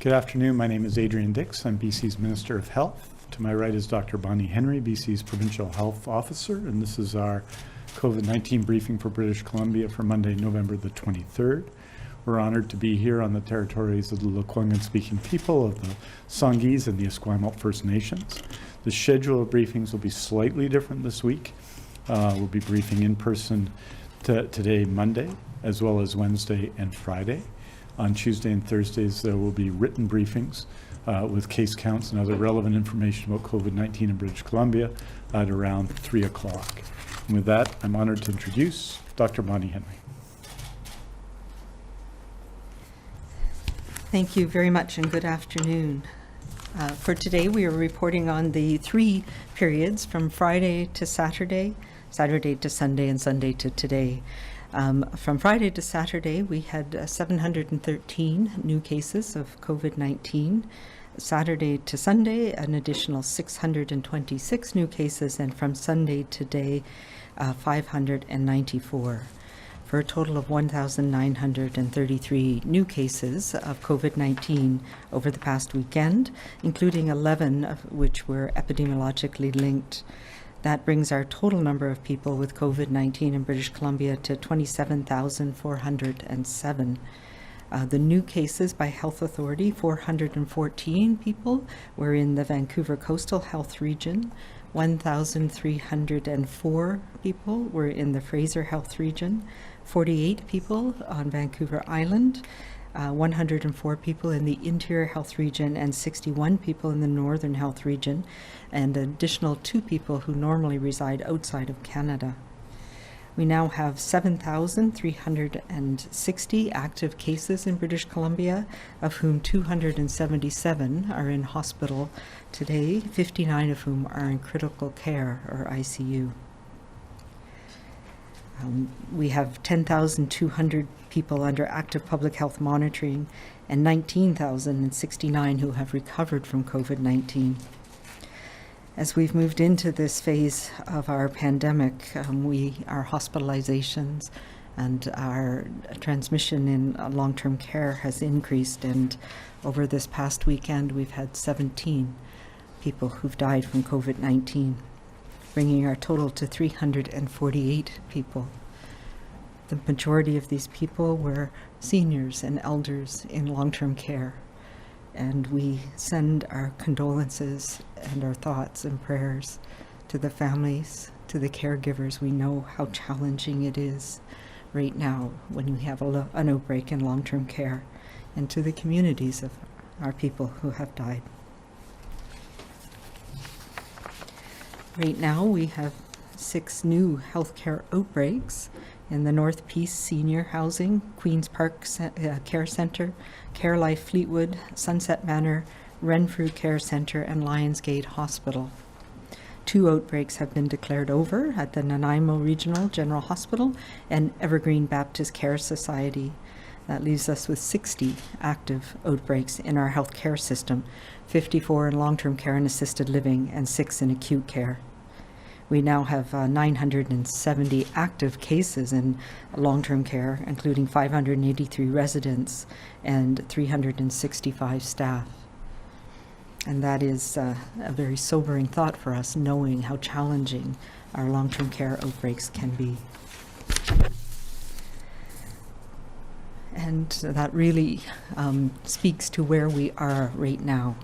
Good afternoon. My name is Adrian Dix. I'm BC's Minister of Health. To my right is Dr. Bonnie Henry, BC's Provincial Health Officer, and this is our COVID-19 briefing for British Columbia for Monday, November the 23rd. We're honored to be here on the territories of the Lekwungen-speaking people of the Songhees and the Esquimalt First Nations. The schedule of briefings will be slightly different this week. We'll be briefing in person today, Monday, as well as Wednesday and Friday. On Tuesday and Thursdays, there will be written briefings with case counts and other relevant information about COVID-19 in British Columbia at around 3 o'clock. And with that, I'm honored to introduce Dr. Bonnie Henry. Thank you very much and good afternoon. For today, we are reporting on the 3 periods from Friday to Saturday, Saturday to Sunday, and Sunday to today. From Friday to Saturday, we had 713 new cases of COVID-19. Saturday to Sunday, an additional 626 new cases, and from Sunday to today, 594, for a total of 1,933 new cases of COVID-19 over the past weekend, including 11 of which were epidemiologically linked. That brings our total number of people with COVID-19 in British Columbia to 27,407. The new cases by health authority, 414 people were in the Vancouver Coastal Health Region, 1,304 people were in the Fraser Health Region, 48 people on Vancouver Island, 104 people in the Interior Health Region, and 61 people in the Northern Health Region, and an additional 2 people who normally reside outside of Canada. We now have 7,360 active cases in British Columbia, of whom 277 are in hospital today, 59 of whom are in critical care or ICU. We have 10,200 people under active public health monitoring and 19,069 who have recovered from COVID-19. As we've moved into this phase of our pandemic, our hospitalizations and our transmission in long-term care has increased, and over this past weekend we've had 17 people who've died from COVID-19, bringing our total to 348 people. The majority of these people were seniors and elders in long-term care, and we send our condolences and our thoughts and prayers to the families, to the caregivers. We know how challenging it is right now when we have an outbreak in long-term care, and to the communities of our people who have died. Right now we have 6 new healthcare outbreaks in the North Peace Senior Housing, Queen's Park Care Centre, Care Life Fleetwood, Sunset Manor, Renfrew Care Centre, and Lionsgate Hospital. 2 outbreaks have been declared over at the Nanaimo Regional General Hospital and Evergreen Baptist Care Society. That leaves us with 60 active outbreaks in our health care system, 54 in long-term care and assisted living, and 6 in acute care. We now have 970 active cases in long-term care, including 583 residents and 365 staff. And that is a very sobering thought for us, knowing how challenging our long-term care outbreaks can be. And that really speaks to where we are right now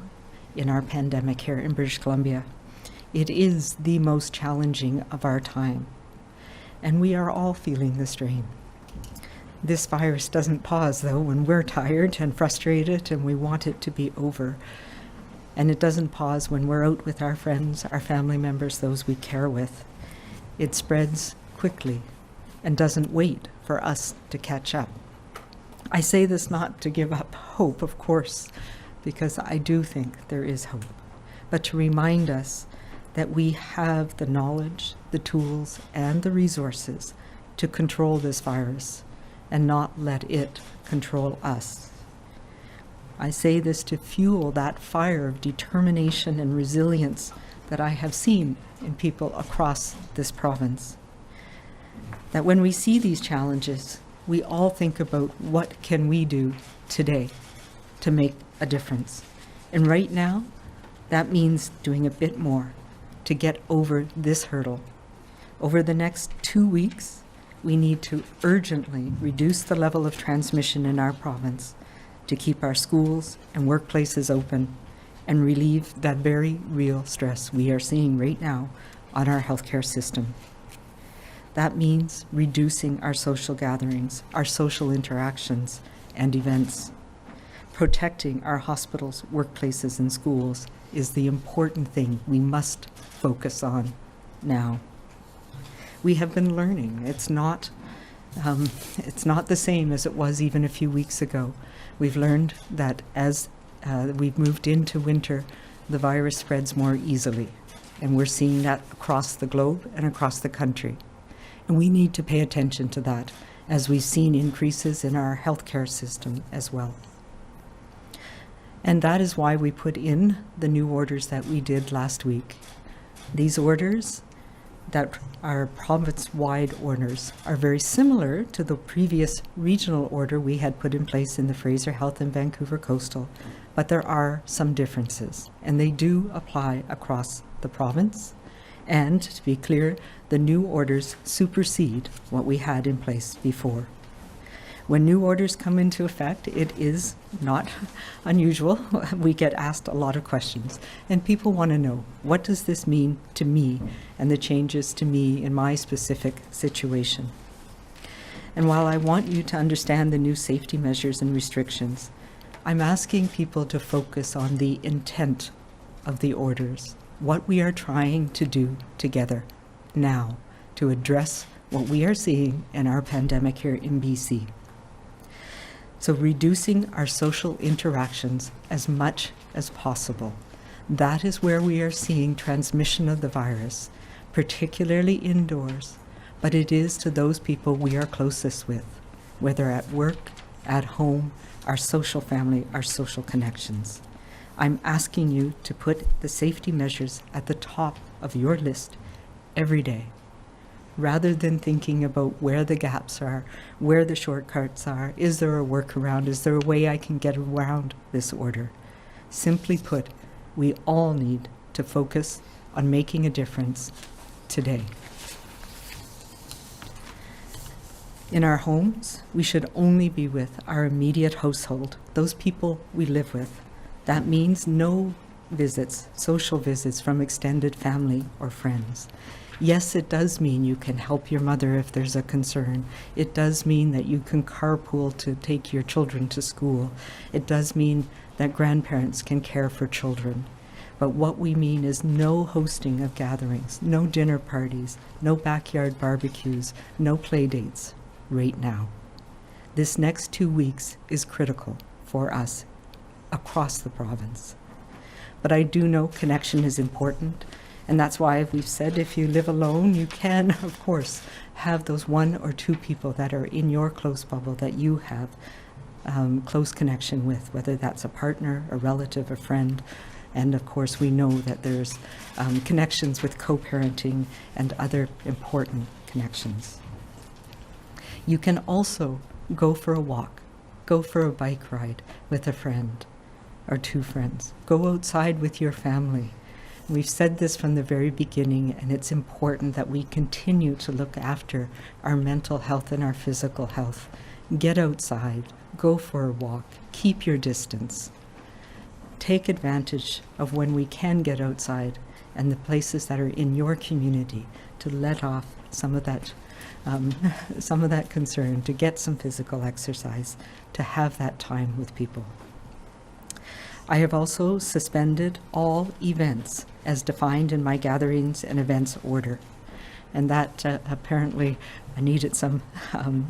in our pandemic here in British Columbia. It is the most challenging of our time, and we are all feeling the strain. This virus doesn't pause, though, when we're tired and frustrated and we want it to be over. And it doesn't pause when we're out with our friends, our family members, those we care with. It spreads quickly and doesn't wait for us to catch up. I say this not to give up hope, of course, because I do think there is hope, but to remind us that we have the knowledge, the tools, and the resources to control this virus and not let it control us. I say this to fuel that fire of determination and resilience that I have seen in people across this province. That when we see these challenges, we all think about what can we do today to make a difference. And right now, that means doing a bit more to get over this hurdle. Over the next 2 weeks, we need to urgently reduce the level of transmission in our province to keep our schools and workplaces open and relieve that very real stress we are seeing right now on our healthcare system. That means reducing our social gatherings, our social interactions and events. Protecting our hospitals, workplaces, and schools is the important thing we must focus on now. We have been learning. It's not the same as it was even a few weeks ago. We've learned that as we've moved into winter, the virus spreads more easily. And we're seeing that across the globe and across the country. And we need to pay attention to that as we've seen increases in our healthcare system as well. And that is why we put in the new orders that we did last week. These orders that are province-wide orders are very similar to the previous regional order we had put in place in the Fraser Health and Vancouver Coastal, but there are some differences, and they do apply across the province. And to be clear, the new orders supersede what we had in place before. When new orders come into effect, it is not unusual. We get asked a lot of questions, and people want to know, what does this mean to me and the changes to me in my specific situation? And while I want you to understand the new safety measures and restrictions, I'm asking people to focus on the intent of the orders, what we are trying to do together now to address what we are seeing in our pandemic here in BC. So reducing our social interactions as much as possible. That is where we are seeing transmission of the virus, particularly indoors, but it is to those people we are closest with, whether at work, at home, our social family, our social connections. I'm asking you to put the safety measures at the top of your list every day, rather than thinking about where the gaps are, where the shortcuts are, is there a workaround, is there a way I can get around this order? Simply put, we all need to focus on making a difference today. In our homes, we should only be with our immediate household, those people we live with. That means no visits, social visits from extended family or friends. Yes, it does mean you can help your mother if there's a concern. It does mean that you can carpool to take your children to school. It does mean that grandparents can care for children. But what we mean is no hosting of gatherings, no dinner parties, no backyard barbecues, no play dates right now. This next 2 weeks is critical for us across the province. But I do know connection is important. And that's why we've said if you live alone, you can, of course, have those 1 or 2 people that are in your close bubble that you have close connection with, whether that's a partner, a relative, a friend. And of course, we know that there's connections with co-parenting and other important connections. You can also go for a walk, go for a bike ride with a friend or 2 friends. Go outside with your family. We've said this from the very beginning, and it's important that we continue to look after our mental health and our physical health. Get outside, go for a walk, keep your distance. Take advantage of when we can get outside and the places that are in your community to let off some of that concern, to get some physical exercise, to have that time with people. I have also suspended all events as defined in my gatherings and events order. And that apparently needed some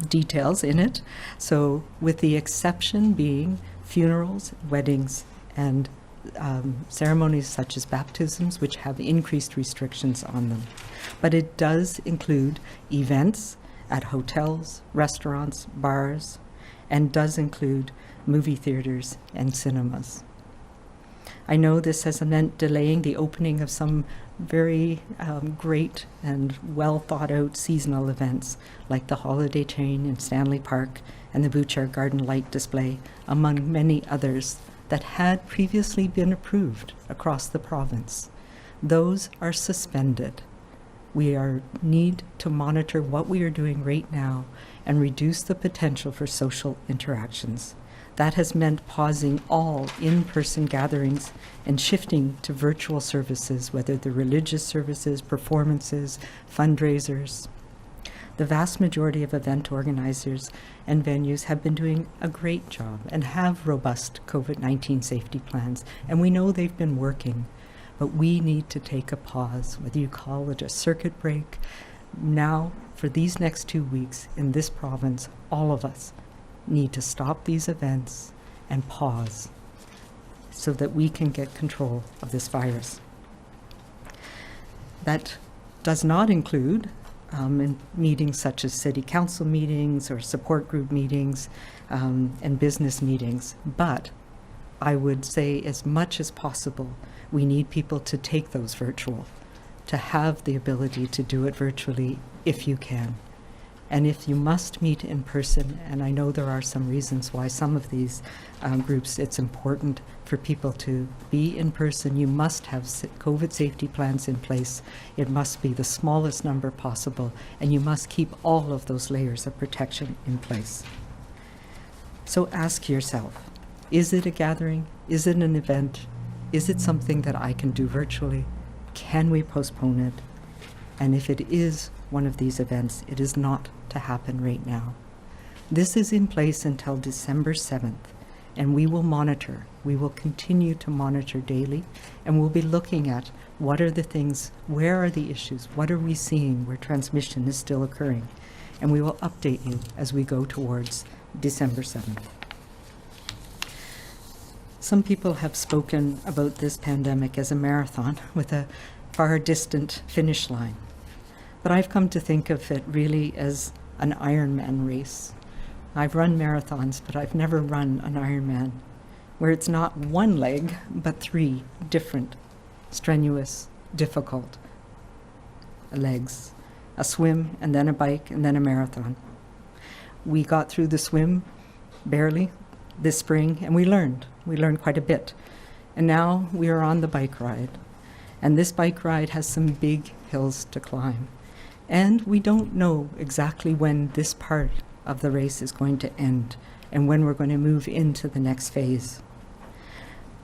details in it. So with the exception being funerals, weddings, and ceremonies such as baptisms, which have increased restrictions on them. But it does include events at hotels, restaurants, bars, and does include movie theaters and cinemas. I know this has meant delaying the opening of some very great and well thought out seasonal events like the Holiday Train in Stanley Park and the Bouchard Garden Light Display, among many others that had previously been approved across the province. Those are suspended. We need to monitor what we are doing right now and reduce the potential for social interactions. That has meant pausing all in-person gatherings and shifting to virtual services, whether they're religious services, performances, fundraisers. The vast majority of event organizers and venues have been doing a great job and have robust COVID-19 safety plans, and we know they've been working. But we need to take a pause, whether you call it a circuit break. Now, for these next 2 weeks in this province, all of us need to stop these events and pause so that we can get control of this virus. That does not include in meetings such as city council meetings or support group meetings and business meetings, but I would say as much as possible, we need people to take those virtual, to have the ability to do it virtually if you can. And if you must meet in person, and I know there are some reasons why some of these groups, it's important for people to be in person, you must have COVID safety plans in place. It must be the smallest number possible, and you must keep all of those layers of protection in place. So ask yourself, is it a gathering? Is it an event? Is it something that I can do virtually? Can we postpone it? And if it is one of these events, it is not to happen right now. This is in place until December 7th, and we will monitor. We will continue to monitor daily, and we'll be looking at what are the things, where are the issues, what are we seeing where transmission is still occurring, and we will update you as we go towards December 7th. Some people have spoken about this pandemic as a marathon with a far distant finish line. But I've come to think of it really as an Ironman race. I've run marathons, but I've never run an Ironman, where it's not one leg, but 3 different, strenuous, difficult legs. A swim, and then a bike, and then a marathon. We got through the swim, barely, this spring, and we learned. We learned quite a bit. And now we are on the bike ride. And this bike ride has some big hills to climb. And we don't know exactly when this part of the race is going to end and when we're going to move into the next phase.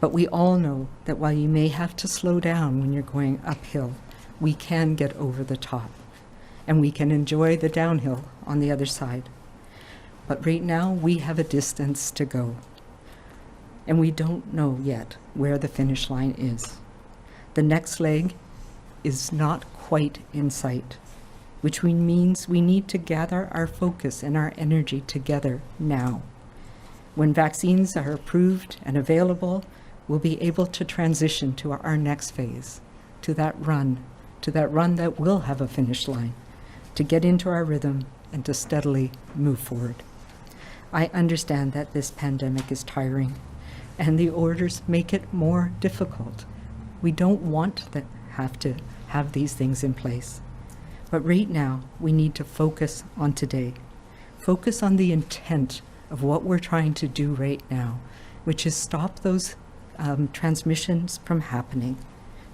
But we all know that while you may have to slow down when you're going uphill, we can get over the top and we can enjoy the downhill on the other side. But right now we have a distance to go, and we don't know yet where the finish line is. The next leg is not quite in sight, which means we need to gather our focus and our energy together now. When vaccines are approved and available, we'll be able to transition to our next phase, to that run that will have a finish line, to get into our rhythm and to steadily move forward. I understand that this pandemic is tiring, and the orders make it more difficult. We don't want to have these things in place. But right now, we need to focus on today. Focus on the intent of what we're trying to do right now, which is stop those transmissions from happening,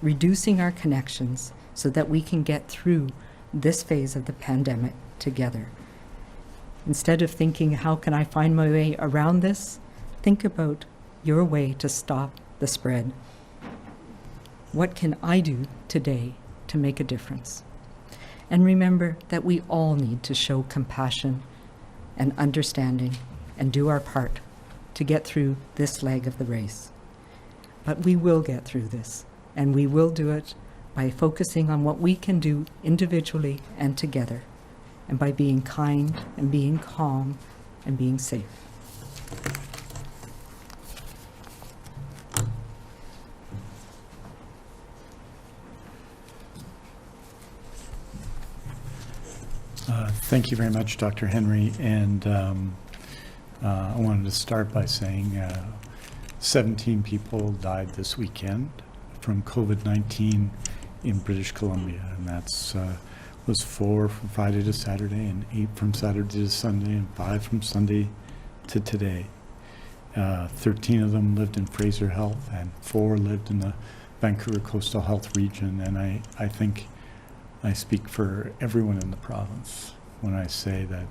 reducing our connections so that we can get through this phase of the pandemic together. Instead of thinking, how can I find my way around this? Think about your way to stop the spread. What can I do today to make a difference? And remember that we all need to show compassion and understanding and do our part to get through this leg of the race. But we will get through this, and we will do it by focusing on what we can do individually and together, and by being kind and being calm and being safe. Thank you very much, Dr. Henry. And I wanted to start by saying 17 people died this weekend from COVID-19 in British Columbia, and that's was 4 from Friday to Saturday, and 8 from Saturday to Sunday, and 5 from Sunday to today. 13 of them lived in Fraser Health, and 4 lived in the Vancouver Coastal Health region. And I think I speak for everyone in the province when I say that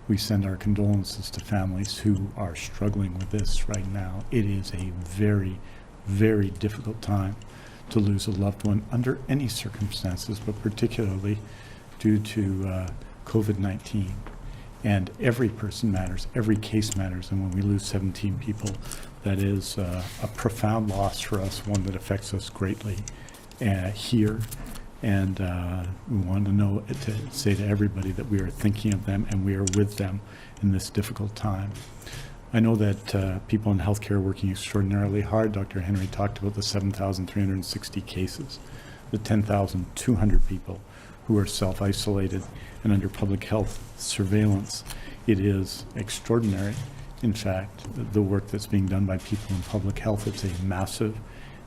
we send our condolences to families who are struggling with this right now. It is a very, very difficult time to lose a loved one under any circumstances, but particularly due to COVID-19. And every person matters, every case matters, and when we lose 17 people, that is a profound loss for us, one that affects us greatly here. And we want to say to everybody that we are thinking of them and we are with them in this difficult time. I know that people in healthcare are working extraordinarily hard. Dr. Henry talked about the 7,360 cases, the 10,200 people who are self-isolated and under public health surveillance. It is extraordinary, in fact, the work that's being done by people in public health. It's a massive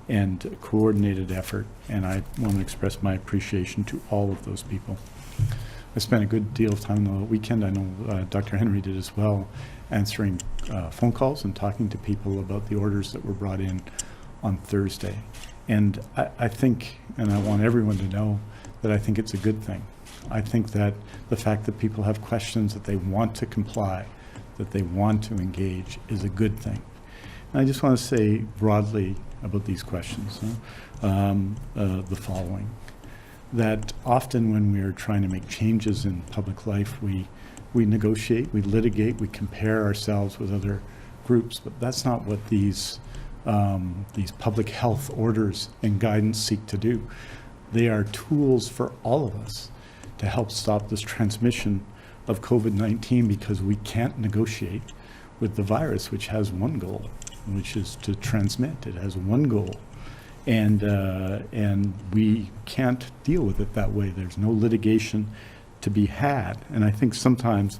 and coordinated effort, and I want to express my appreciation to all of those people. I spent a good deal of time on the weekend, I know Dr. Henry did as well, answering phone calls and talking to people about the orders that were brought in on Thursday. And I think, and I want everyone to know, that I think it's a good thing. I think that the fact that people have questions, that they want to comply, that they want to engage, is a good thing. And I just want to say broadly about these questions, the following. That often when we are trying to make changes in public life, we negotiate, we litigate, we compare ourselves with other groups, but that's not what these public health orders and guidance seek to do. They are tools for all of us to help stop this transmission of COVID-19, because we can't negotiate with the virus, which has one goal, which is to transmit. It has one goal. And we can't deal with it that way. There's no litigation to be had. And I think sometimes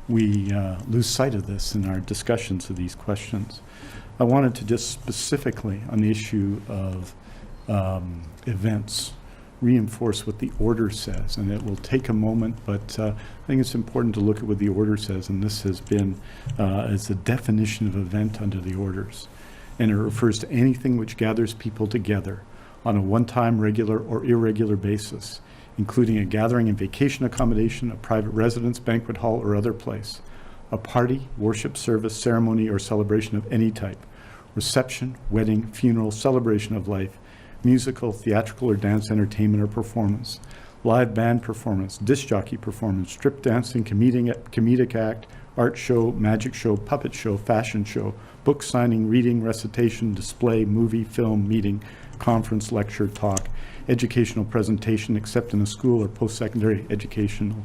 we lose sight of this in our discussions of these questions. I wanted to just specifically on the issue of events reinforce what the order says, and it will take a moment, but I think it's important to look at what the order says, and this has been as a definition of event under the orders. And it refers to anything which gathers people together on a one-time, regular, or irregular basis, including a gathering in vacation accommodation, a private residence, banquet hall, or other place, a party, worship service, ceremony, or celebration of any type, reception, wedding, funeral, celebration of life, musical, theatrical, or dance entertainment or performance, live band performance, disc jockey performance, strip dancing, comedic act, art show, magic show, puppet show, fashion show, book signing, reading, recitation, display, movie, film, meeting, conference, lecture, talk, educational presentation, except in a school or post-secondary educational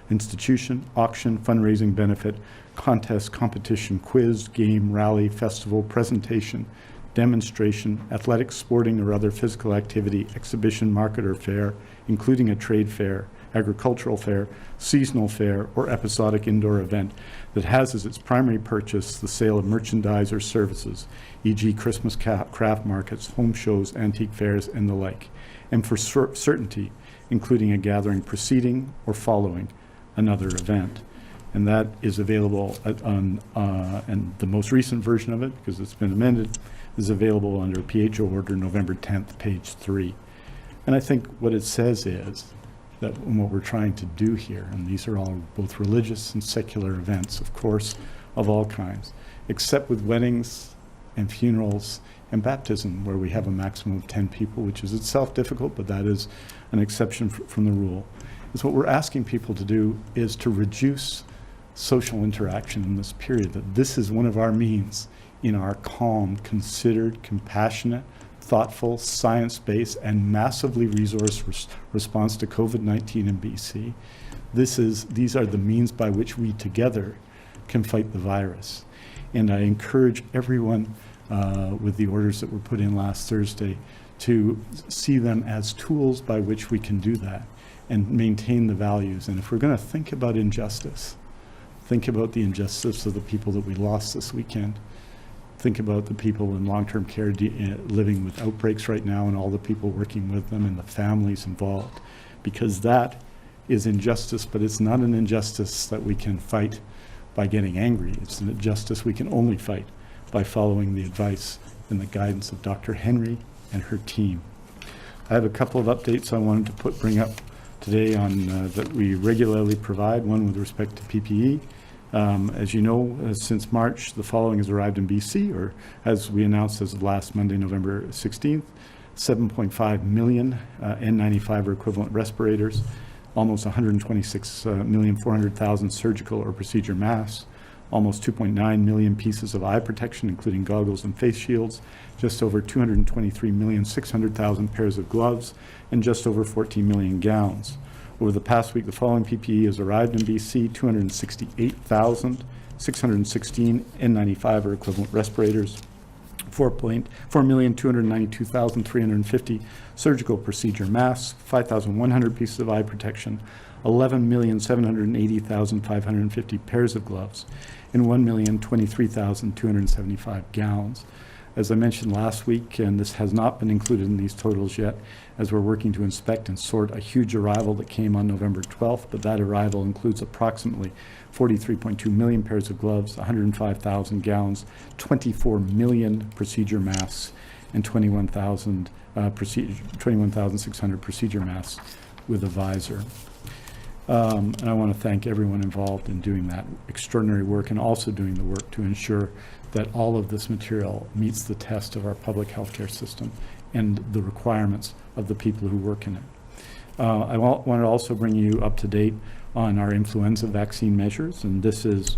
institution, auction, fundraising benefit, contest, competition, quiz, game, rally, festival, presentation, demonstration, athletic, sporting, or other physical activity, exhibition, market, or fair, including a trade fair, agricultural fair, seasonal fair, or episodic indoor event that has as its primary purchase the sale of merchandise or services, e.g. Christmas craft markets, home shows, antique fairs, and the like, and for certainty, including a gathering preceding or following another event. And that is available and the most recent version of it, because it's been amended, is available under PHO Order November 10th, page 3. And I think what it says is that what we're trying to do here, and these are all both religious and secular events, of course, of all kinds, except with weddings and funerals and baptism, where we have a maximum of 10 people, which is itself difficult, but that is an exception from the rule. Is what we're asking people to do is to reduce social interaction in this period, that this is one of our means in our calm, considered, compassionate, thoughtful, science-based, and massively resource response to COVID-19 in BC. These are the means by which we together can fight the virus. And I encourage everyone with the orders that were put in last Thursday to see them as tools by which we can do that and maintain the values. And if we're going to think about injustice, think about the injustice of the people that we lost this weekend. Think about the people in long-term care living with outbreaks right now, and all the people working with them and the families involved, because that is injustice, but it's not an injustice that we can fight by getting angry. It's an injustice we can only fight by following the advice and the guidance of Dr. Henry and her team. I have a couple of updates I wanted to bring up today on that we regularly provide, one with respect to PPE. As you know, since March, the following has arrived in BC, or as we announced as of last Monday, November 16th, 7.5 million N95 or equivalent respirators, almost 126,400,000 surgical or procedure masks, almost 2.9 million pieces of eye protection, including goggles and face shields, just over 223,600,000 pairs of gloves, and just over 14 million gowns. Over the past week, the following PPE has arrived in BC: 268,616 N95 or equivalent respirators, 4,292,350 surgical procedure masks, 5,100 pieces of eye protection, 11,780,550 pairs of gloves, and 1,023,275 gowns. As I mentioned last week, and this has not been included in these totals yet, as we're working to inspect and sort a huge arrival that came on November 12th, but that arrival includes approximately 43.2 million pairs of gloves, 105,000 gowns, 24 million procedure masks, and 21,600 procedure masks with a visor. And I want to thank everyone involved in doing that extraordinary work and also doing the work to ensure that all of this material meets the test of our public healthcare system and the requirements of the people who work in it. I want to also bring you up to date on our influenza vaccine measures, and this is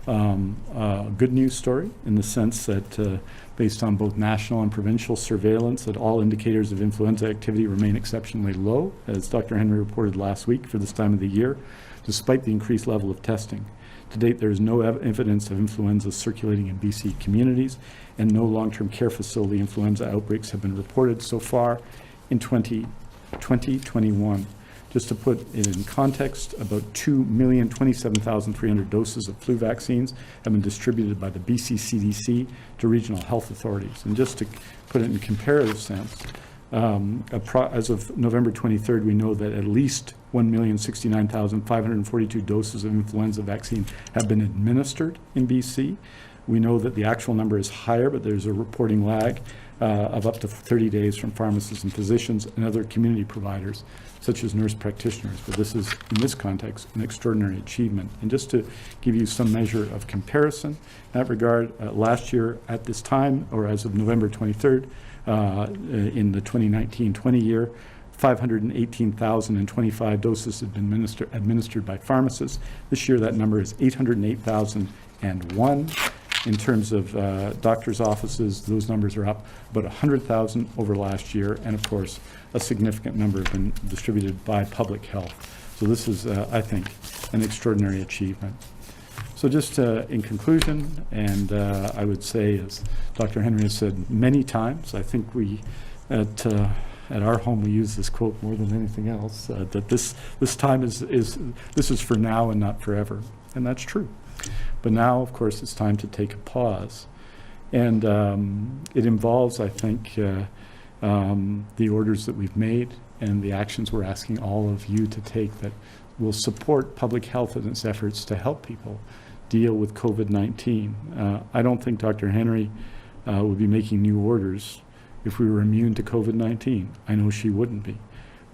a good news story in the sense that based on both national and provincial surveillance, that all indicators of influenza activity remain exceptionally low, as Dr. Henry reported last week for this time of the year, despite the increased level of testing. To date, there is no evidence of influenza circulating in BC communities, and no long-term care facility influenza outbreaks have been reported so far in 2021. Just to put it in context, about 2,027,300 doses of flu vaccines have been distributed by the BC CDC to regional health authorities. And just to put it in comparative sense, as of November 23rd, we know that at least 1,069,542 doses of influenza vaccine have been administered in BC. We know that the actual number is higher, but there's a reporting lag of up to 30 days from pharmacists and physicians and other community providers, such as nurse practitioners. But this is, in this context, an extraordinary achievement. And just to give you some measure of comparison in that regard, last year at this time, or as of November 23rd, in the 2019-20 year, 518,025 doses have been administered by pharmacists. This year, that number is 808,001. In terms of doctors' offices, those numbers are up about 100,000 over last year, and of course, a significant number have been distributed by public health. So this is, I think, an extraordinary achievement. So just in conclusion, and I would say, as Dr. Henry has said many times, I think we at our home we use this quote more than anything else, that this time is for now and not forever, and that's true. But now, of course, it's time to take a pause, and it involves, I think, the orders that we've made and the actions we're asking all of you to take that will support public health in its efforts to help people deal with COVID-19. I don't think Dr. Henry would be making new orders if we were immune to COVID-19. I know she wouldn't be.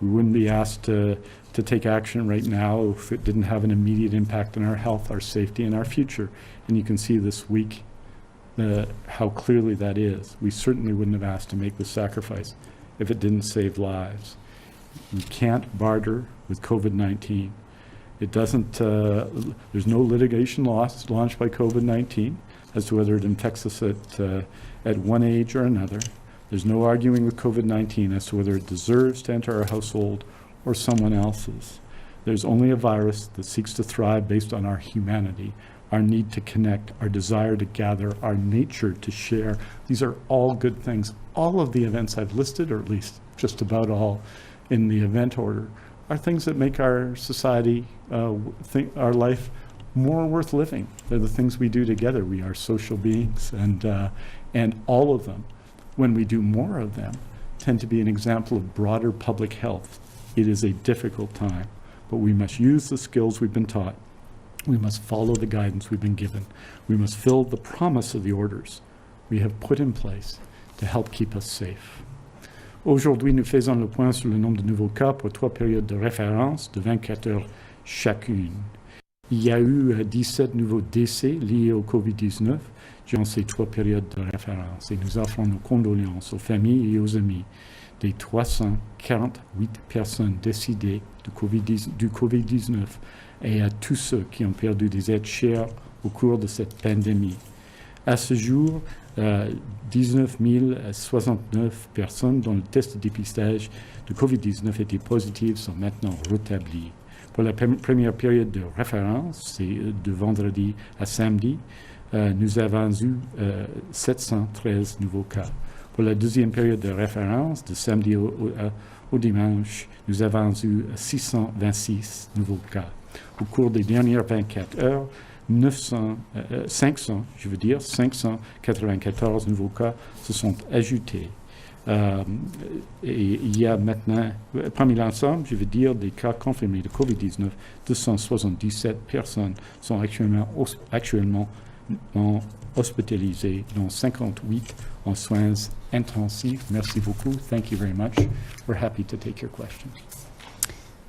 We wouldn't be asked to take action right now if it didn't have an immediate impact on our health, our safety, and our future. And you can see this week how clearly that is. We certainly wouldn't have asked to make the sacrifice if it didn't save lives. You can't barter with COVID-19. It doesn't, there's no litigation launched by COVID-19 as to whether it infects us at one age or another. There's no arguing with COVID-19 as to whether it deserves to enter our household or someone else's. There's only a virus that seeks to thrive based on our humanity, our need to connect, our desire to gather, our nature to share. Our are all good things. All of the events I've listed, or at least just about all in the event order, are things that make our society, our life more worth living. They're the things we do together. We are social beings, and all of them, when we do more of them, tend to be an example of broader public health. It is a difficult time, but we must use the skills we've been taught. We must follow the guidance we've been given. We must fill the promise of the orders we have put in place to help keep us safe. Aujourd'hui, nous faisons le point sur le nombre de nouveaux cas pour 3 périodes de référence de 24 heures chacune. Il y a eu 17 nouveaux décès liés au COVID-19 durant ces 3 périodes de référence et nous offrons nos condoléances aux familles et aux amis des 348 personnes décédées du COVID-19 et à tous ceux qui ont perdu des êtres chers au cours de cette pandémie. À ce jour, 19 069 personnes dont le test de dépistage de COVID-19 était positif sont maintenant rétablies. Pour la première période de référence, c'est de vendredi à samedi, nous avons eu 713 nouveaux cas. Pour la deuxième période de référence, de samedi au dimanche, nous avons eu 626 nouveaux cas. Au cours des dernières 24 heures, 594 nouveaux cas se sont ajoutés. Et il y a maintenant, parmi l'ensemble, je veux dire, des cas confirmés de COVID-19, 277 personnes sont actuellement hospitalisées, dont 58 en soins intensifs. Merci beaucoup. Thank you very much. We're happy to take your questions.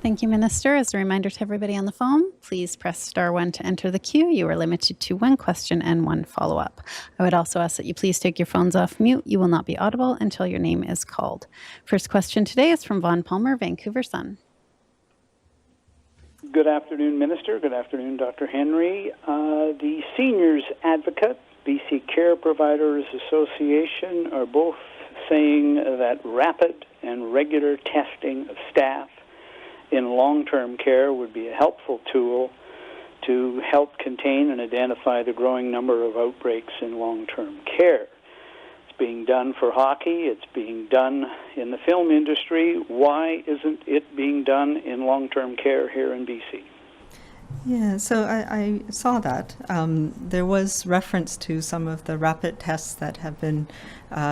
Thank you, Minister. As a reminder to everybody on the phone, please press *1 to enter the queue. You are limited to 1 question and 1 follow-up. I would also ask that you please take your phones off mute. You will not be audible until your name is called. First question today is from Vaughn Palmer, Vancouver Sun. Good afternoon, Minister. Good afternoon, Dr. Henry. The Seniors Advocate, BC Care Providers Association are both saying that rapid and regular testing of staff in long-term care would be a helpful tool to help contain and identify the growing number of outbreaks in long-term care. It's being done for hockey. It's being done in the film industry. Why isn't it being done in long-term care here in BC? Yeah, so I saw that. There was reference to some of the rapid tests that have been,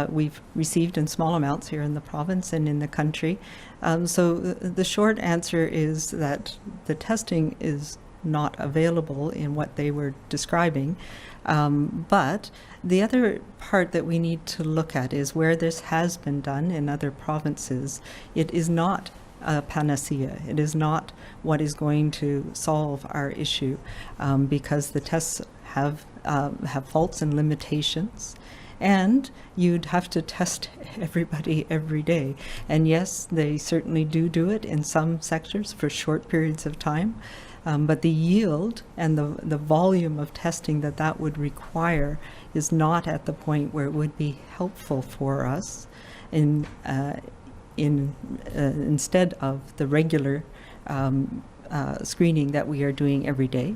we've received in small amounts here in the province and in the country. So the short answer is that the testing is not available in what they were describing. But the other part that we need to look at is where this has been done in other provinces. It is not a panacea. It is not what is going to solve our issue because the tests have faults and limitations. And you'd have to test everybody every day. And yes, they certainly do it in some sectors for short periods of time. But the yield and the volume of testing that would require is not at the point where it would be helpful for us instead of the regular screening that we are doing every day.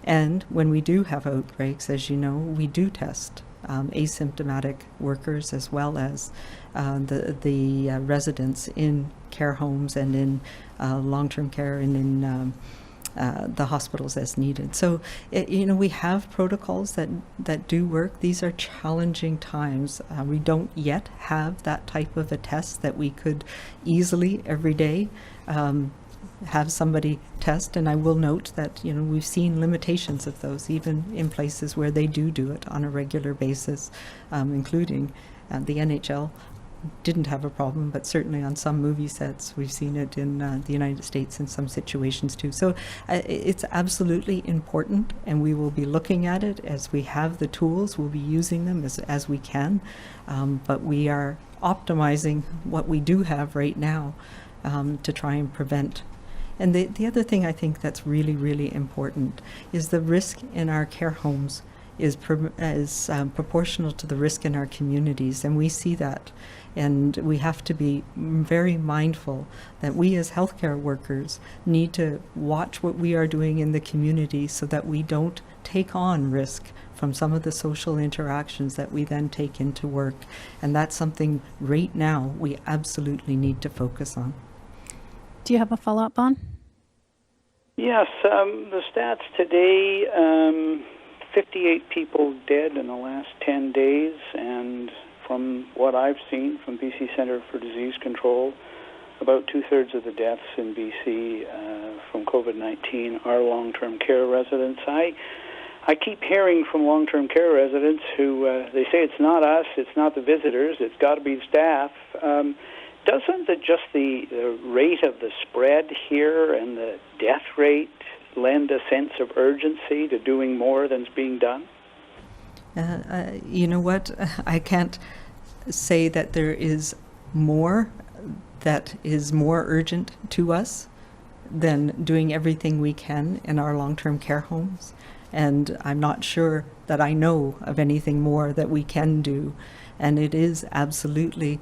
And when we do have outbreaks, as you know, we do test asymptomatic workers as well as the residents in care homes and in long-term care and in the hospitals as needed. So, we have protocols that do work. These are challenging times. We don't yet have that type of a test that we could easily every day have somebody test. And I will note that, we've seen limitations of those even in places where they do it on a regular basis, including the NHL didn't have a problem, but certainly on some movie sets we've seen it in the United States in some situations too. So it's absolutely important, and we will be looking at it as we have the tools. We'll be using them as we can, but we are optimizing what we do have right now to try and prevent. And the other thing I think that's really, really important is the risk in our care homes is proportional to the risk in our communities, and we see that. And we have to be very mindful that we as healthcare workers need to watch what we are doing in the community so that we don't take on risk from some of the social interactions that we then take into work. And that's something right now we absolutely need to focus on. Do you have a follow-up, Bon? Yes, the stats today, 58 people dead in the last 10 days, and from what I've seen from BC Centre for Disease Control, about 2/3 of the deaths in BC from COVID-19 are long-term care residents. I keep hearing from long-term care residents who they say it's not us, it's not the visitors, it's got to be the staff. Doesn't just the rate of the spread here and the death rate lend a sense of urgency to doing more than's being done? You know what? I can't say that there is more that is more urgent to us than doing everything we can in our long-term care homes. And I'm not sure that I know of anything more that we can do. And it is absolutely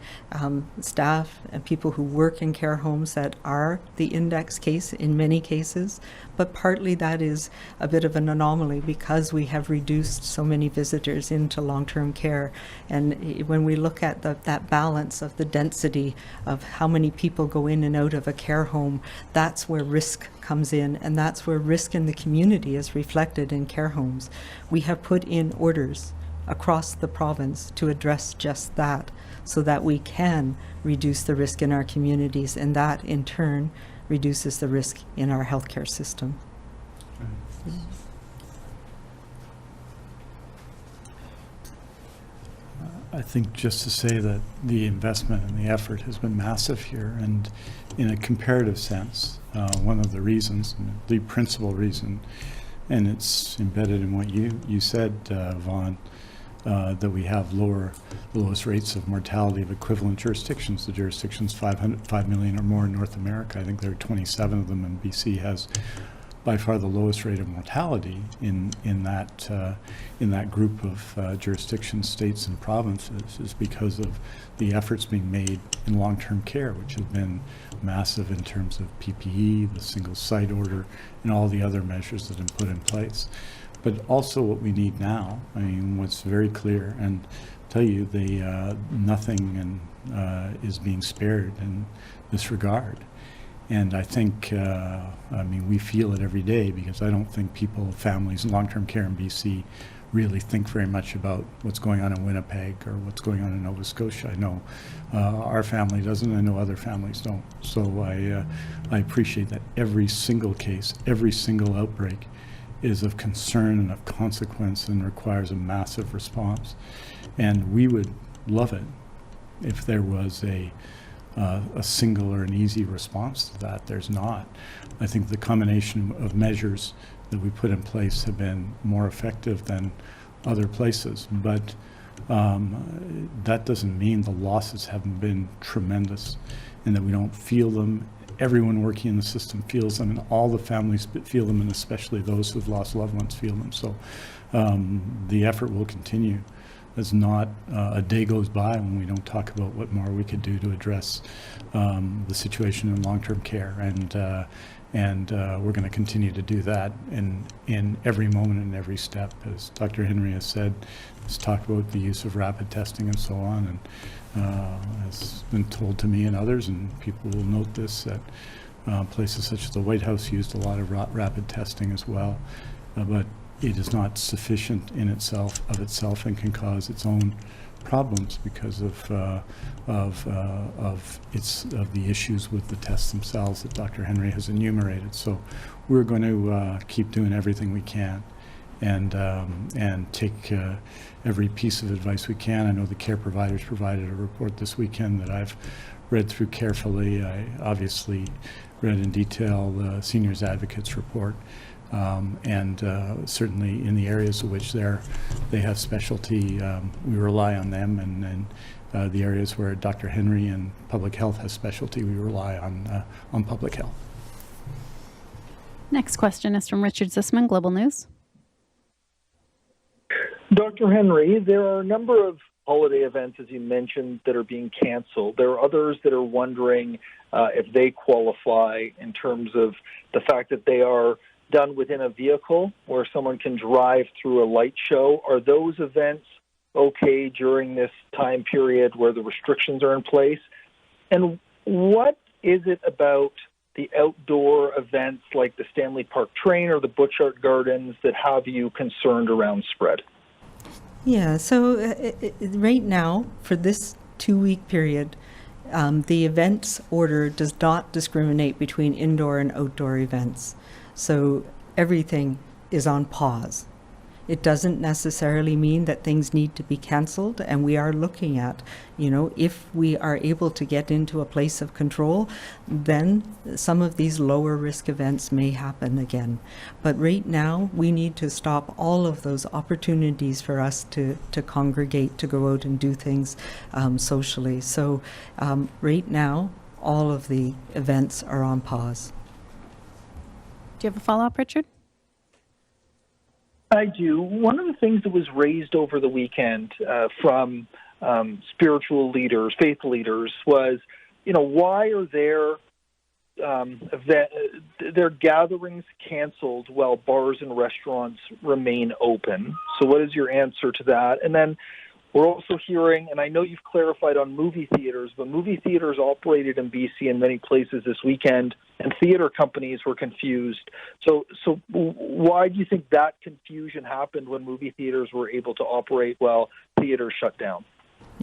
staff and people who work in care homes that are the index case in many cases. But partly that is a bit of an anomaly because we have reduced so many visitors into long-term care. And when we look at that balance of the density of how many people go in and out of a care home, that's where risk comes in, and that's where risk in the community is reflected in care homes. We have put in orders across the province to address just that so that we can reduce the risk in our communities, and that in turn reduces the risk in our healthcare system. I think just to say that the investment and the effort has been massive here, and in a comparative sense, one of the reasons, the principal reason, and it's embedded in what you said, Vaughn, that we have lowest rates of mortality of equivalent jurisdictions. The jurisdictions 5 million or more in North America. I think there are 27 of them, and BC has by far the lowest rate of mortality in that group of jurisdictions, states, and provinces, is because of the efforts being made in long-term care, which have been massive in terms of PPE, the single site order, and all the other measures that have been put in place. But also what we need now, I mean, what's very clear, and tell you, nothing is being spared in this regard. And I think, I mean, we feel it every day because I don't think people, families in long-term care in BC really think very much about what's going on in Winnipeg or what's going on in Nova Scotia. I know our family doesn't, I know other families don't. So I appreciate that every single case, every single outbreak is of concern and of consequence and requires a massive response. And we would love it if there was a single or an easy response to that. There's not. I think the combination of measures that we put in place have been more effective than other places, but that doesn't mean the losses haven't been tremendous and that we don't feel them. Everyone working in the system feels them, and all the families feel them, and especially those who've lost loved ones feel them. So the effort will continue. There's not a day goes by when we don't talk about what more we could do to address the situation in long-term care, and we're going to continue to do that in every moment and every step. As Dr. Henry has said, let's talk about the use of rapid testing and so on, and has been told to me and others, and people will note this, that places such as the White House used a lot of rapid testing as well, but it is not sufficient in itself and can cause its own problems because of the issues with the tests themselves that Dr. Henry has enumerated. So we're going to keep doing everything we can and take every piece of advice we can. I know the care providers provided a report this weekend that I've read through carefully. I obviously read in detail the Seniors Advocates report. Certainly in the areas in which they have specialty, we rely on them, and the areas where Dr. Henry and public health has specialty, we rely on public health. Next question is from Richard Zisman, Global News. Dr. Henry, there are a number of holiday events, as you mentioned, that are being canceled. There are others that are wondering if they qualify in terms of the fact that they are done within a vehicle where someone can drive through a light show. Are those events okay during this time period where the restrictions are in place? And what is it about the outdoor events like the Stanley Park Train or the Butchart Gardens that have you concerned around spread? Yeah, so right now, for this 2-week period, the events order does not discriminate between indoor and outdoor events. So everything is on pause. It doesn't necessarily mean that things need to be cancelled, and we are looking at, if we are able to get into a place of control, then some of these lower risk events may happen again. But right now, we need to stop all of those opportunities for us to congregate, to go out and do things socially. So right now, all of the events are on pause. Do you have a follow-up, Richard? I do. One of the things that was raised over the weekend from spiritual leaders, faith leaders, was, why are their gatherings canceled while bars and restaurants remain open? So what is your answer to that? And then we're also hearing, and I know you've clarified on movie theaters, but movie theaters operated in BC in many places this weekend, and theater companies were confused. So why do you think that confusion happened when movie theaters were able to operate while theaters shut down?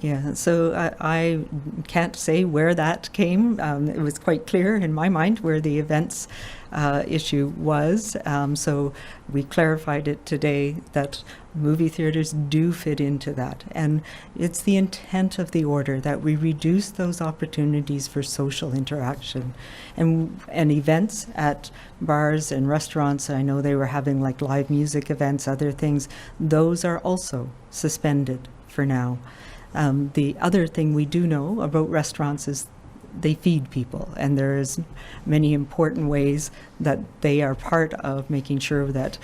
Yeah, so I can't say where that came. It was quite clear in my mind where the events issue was. So we clarified it today that movie theaters do fit into that. And it's the intent of the order that we reduce those opportunities for social interaction. And events at bars and restaurants, I know they were having like live music events, other things, those are also suspended for now. The other thing we do know about restaurants is they feed people, and there is many important ways that they are part of making sure that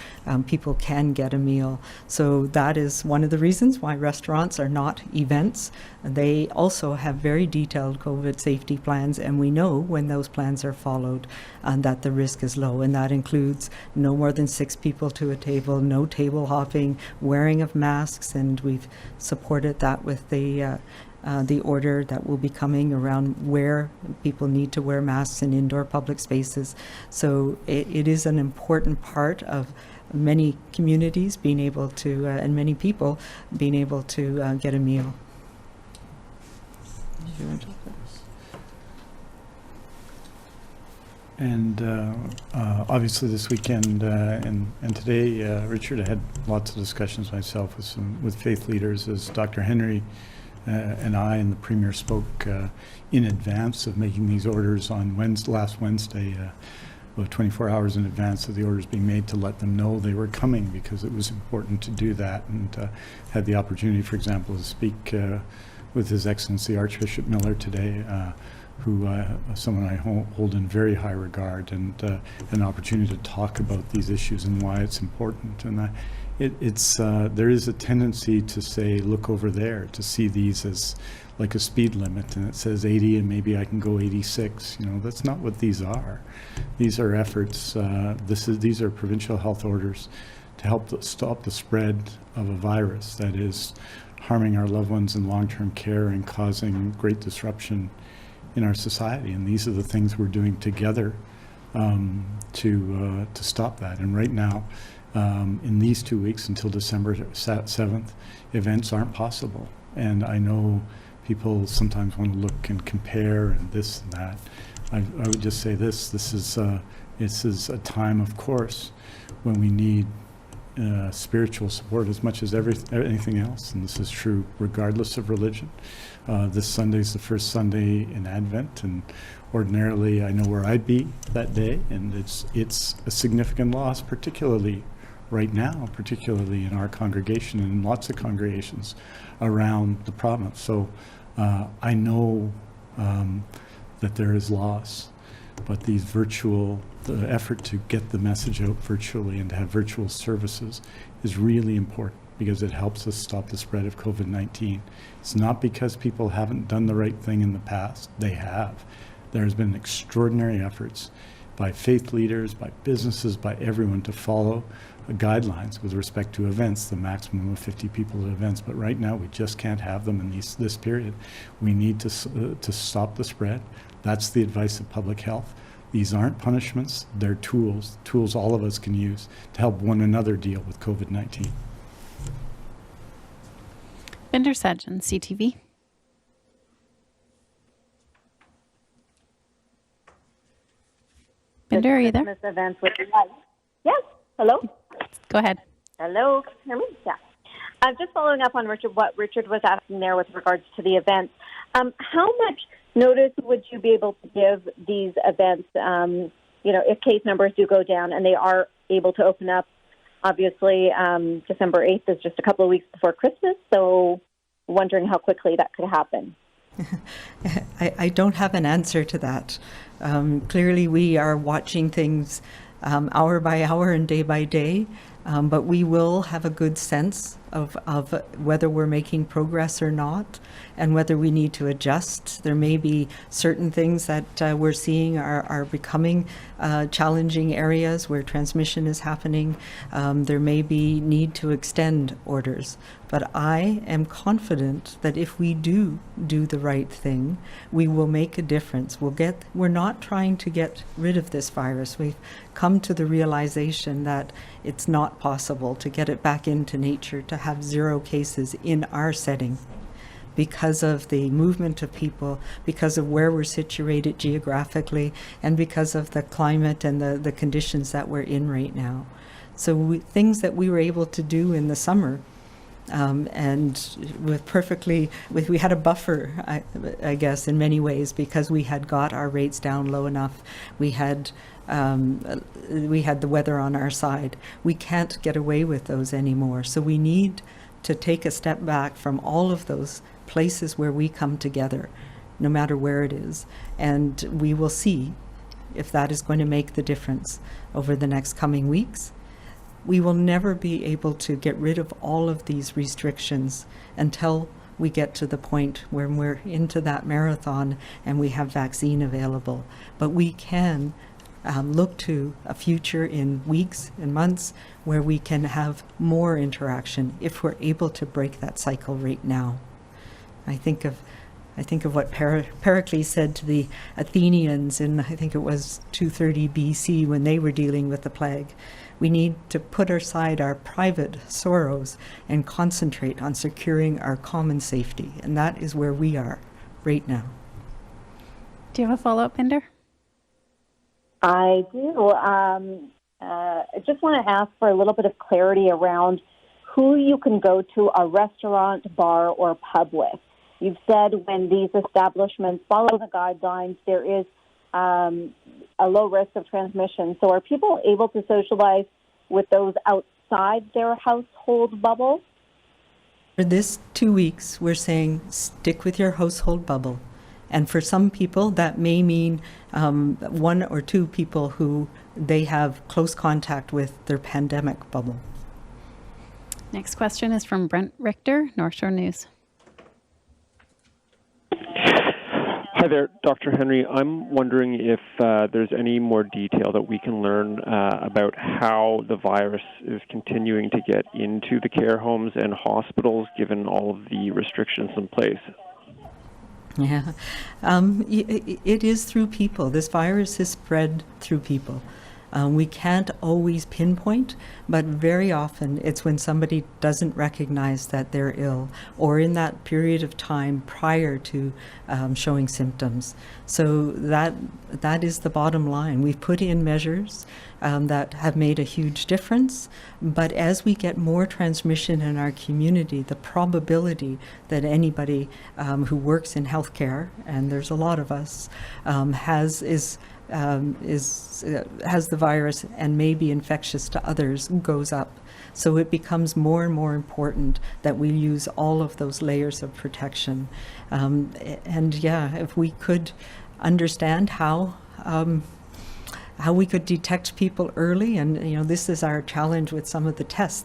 people can get a meal. So that is one of the reasons why restaurants are not events. They also have very detailed COVID safety plans, and we know when those plans are followed that the risk is low, and that includes no more than 6 people to a table, no table hopping, wearing of masks, and we've supported that with the order that will be coming around where people need to wear masks in indoor public spaces. So it is an important part of many communities being able to, and many people being able to get a meal. And obviously this weekend and today, Richard, I had lots of discussions myself with faith leaders as Dr. Henry and I and the Premier spoke in advance of making these orders on last Wednesday, about 24 hours in advance of the orders being made, to let them know they were coming, because it was important to do that, and had the opportunity, for example, to speak with His Excellency Archbishop Miller today, who someone I hold in very high regard, and an opportunity to talk about these issues and why it's important. And there is a tendency to say, look over there, to see these as like a speed limit, and it says 80 and maybe I can go 86. That's not what these are. These are efforts. These are provincial health orders to help stop the spread of a virus that is harming our loved ones in long-term care and causing great disruption in our society. And these are the things we're doing together to stop that. And right now, in these 2 weeks until December 7th, events aren't possible. And I know people sometimes want to look and compare and this and that. I would just say this is a time, of course, when we need spiritual support as much as anything else, and this is true regardless of religion. This Sunday is the first Sunday in Advent, and ordinarily I know where I'd be that day, and it's a significant loss, particularly right now, particularly in our congregation and in lots of congregations around the province. So I know that there is loss, but the effort to get the message out virtually and to have virtual services is really important, because it helps us stop the spread of COVID-19. It's not because people haven't done the right thing in the past. They have. There's been extraordinary efforts by faith leaders, by businesses, by everyone to follow guidelines with respect to events, the maximum of 50 people at events. But right now, we just can't have them in this period. We need to stop the spread. That's the advice of public health. These aren't punishments, they're tools all of us can use to help one another deal with COVID-19. Binder Sajjan, CTV. Binder, are you there? Christmas events with lights. Yes. Hello. Go ahead. Hello, can you hear me? Yeah. Just following up on what Richard was asking there with regards to the events. How much notice would you be able to give these events, if case numbers do go down and they are able to open up? Obviously, December 8th is just a couple of weeks before Christmas, so wondering how quickly that could happen. I don't have an answer to that. Clearly, we are watching things hour by hour and day by day, but we will have a good sense of whether we're making progress or not, and whether we need to adjust. There may be certain things that we're seeing are becoming challenging areas where transmission is happening. There may be need to extend orders. But I am confident that if we do the right thing, we will make a difference. We're not trying to get rid of this virus. We've come to the realization that it's not possible to get it back into nature, to have 0 cases in our setting, because of the movement of people, because of where we're situated geographically, and because of the climate and the conditions that we're in right now. So things that we were able to do in the summer, and we had a buffer, I guess, in many ways, because we had got our rates down low enough. We had the weather on our side. We can't get away with those anymore. So we need to take a step back from all of those places where we come together, no matter where it is. And we will see if that is going to make the difference over the next coming weeks. We will never be able to get rid of all of these restrictions until we get to the point where we're into that marathon and we have vaccine available. But we can look to a future in weeks and months where we can have more interaction if we're able to break that cycle right now. I think of what Pericles said to the Athenians in, I think it was 230 BC, when they were dealing with the plague. We need to put aside our private sorrows and concentrate on securing our common safety. And that is where we are right now. Do you have a follow-up, Pinder? I do. I just want to ask for a little bit of clarity around who you can go to a restaurant, bar, or pub with. You've said when these establishments follow the guidelines, there is a low risk of transmission. So are people able to socialize with those outside their household bubble? For this 2 weeks, we're saying stick with your household bubble. And for some people, that may mean 1 or 2 people who they have close contact with their pandemic bubble. Next question is from Brent Richter, North Shore News. Hi there, Dr. Henry. I'm wondering if there's any more detail that we can learn about how the virus is continuing to get into the care homes and hospitals, given all of the restrictions in place. Yeah, it is through people. This virus is spread through people. We can't always pinpoint, but very often it's when somebody doesn't recognize that they're ill, or in that period of time prior to showing symptoms. So that is the bottom line. We've put in measures that have made a huge difference, but as we get more transmission in our community, the probability that anybody who works in healthcare, and there's a lot of us, has the virus and may be infectious to others goes up. So it becomes more and more important that we use all of those layers of protection. And yeah, if we could understand how we could detect people early, and this is our challenge with some of the tests.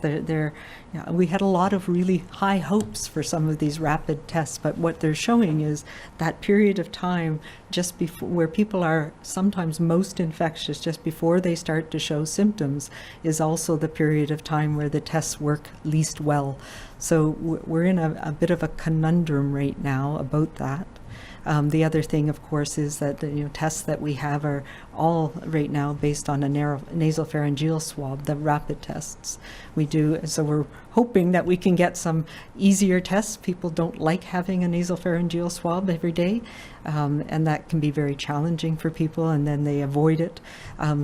We had a lot of really high hopes for some of these rapid tests, but what they're showing is that period of time just before, where people are sometimes most infectious, just before they start to show symptoms, is also the period of time where the tests work least well. So we're in a bit of a conundrum right now about that. The other thing, of course, is that the tests that we have are all right now based on a nasopharyngeal swab, the rapid tests we do. So we're hoping that we can get some easier tests. People don't like having a nasopharyngeal swab every day, and that can be very challenging for people, and then they avoid it.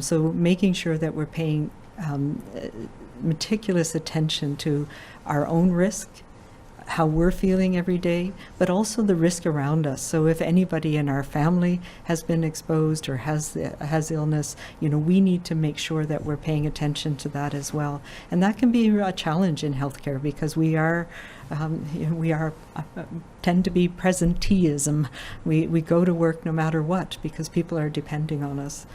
So making sure that we're paying meticulous attention to our own risk, how we're feeling every day, but also the risk around us. So if anybody in our family has been exposed or has illness, we need to make sure that we're paying attention to that as well. And that can be a challenge in healthcare because we tend to be presenteeism. We go to work no matter what because people are depending on us.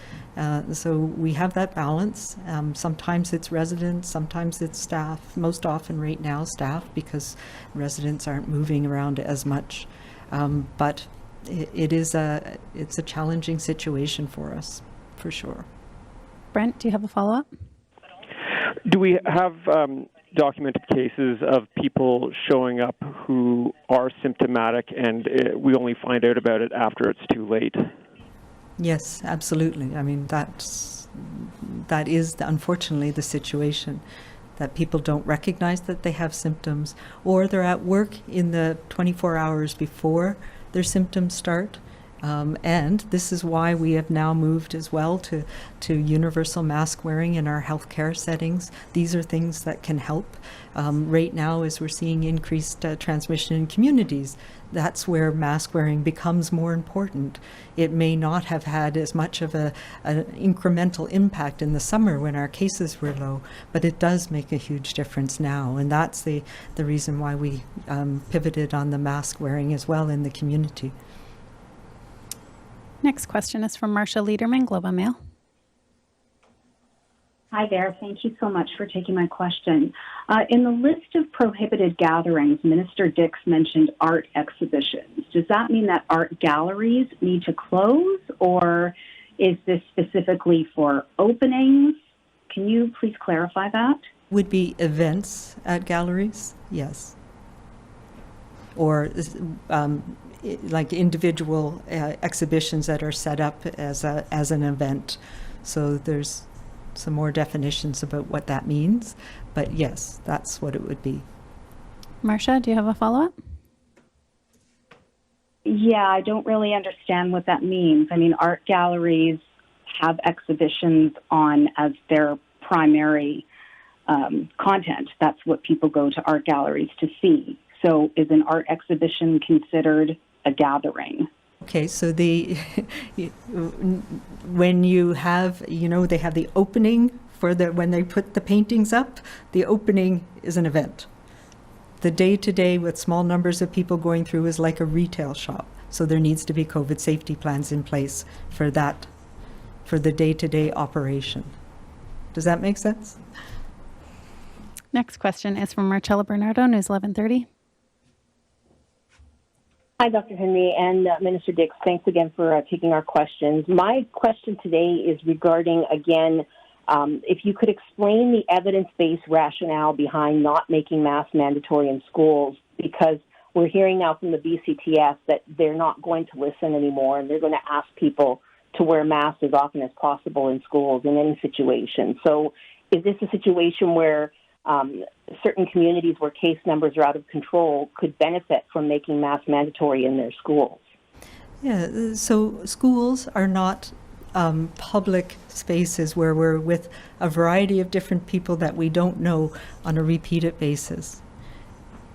So we have that balance. Sometimes it's residents, sometimes it's staff, most often right now staff because residents aren't moving around as much. But it's a challenging situation for us, for sure. Brent, do you have a follow-up? Do we have documented cases of people showing up who are symptomatic and we only find out about it after it's too late? Yes, absolutely. I mean, that is unfortunately the situation, that people don't recognize that they have symptoms, or they're at work in the 24 hours before their symptoms start. And this is why we have now moved as well to universal mask wearing in our healthcare settings. These are things that can help. Right now, as we're seeing increased transmission in communities, that's where mask wearing becomes more important. It may not have had as much of an incremental impact in the summer when our cases were low, but it does make a huge difference now. And that's the reason why we pivoted on the mask wearing as well in the community. Next question is from Marcia Liederman, Globe and Mail. Hi there. Thank you so much for taking my question. In the list of prohibited gatherings, Minister Dix mentioned art exhibitions. Does that mean that art galleries need to close, or is this specifically for openings? Can you please clarify that? Would be events at galleries, yes. Or like individual exhibitions that are set up as an event. So there's some more definitions about what that means, but yes, that's what it would be. Marcia, do you have a follow-up? Yeah, I don't really understand what that means. I mean, art galleries have exhibitions on as their primary content. That's what people go to art galleries to see. So is an art exhibition considered a gathering? Okay, so when you have, they have the opening when they put the paintings up, the opening is an event. The day-to-day with small numbers of people going through is like a retail shop. So there needs to be COVID safety plans in place for that, for the day-to-day operation. Does that make sense? Next question is from Marcella Bernardo, News 1130. Hi, Dr. Henry and Minister Dix. Thanks again for taking our questions. My question today is regarding, again, if you could explain the evidence-based rationale behind not making masks mandatory in schools, because we're hearing now from the BCTS that they're not going to listen anymore, and they're going to ask people to wear masks as often as possible in schools in any situation. So is this a situation where certain communities where case numbers are out of control could benefit from making masks mandatory in their schools? Yeah, so schools are not public spaces where we're with a variety of different people that we don't know on a repeated basis.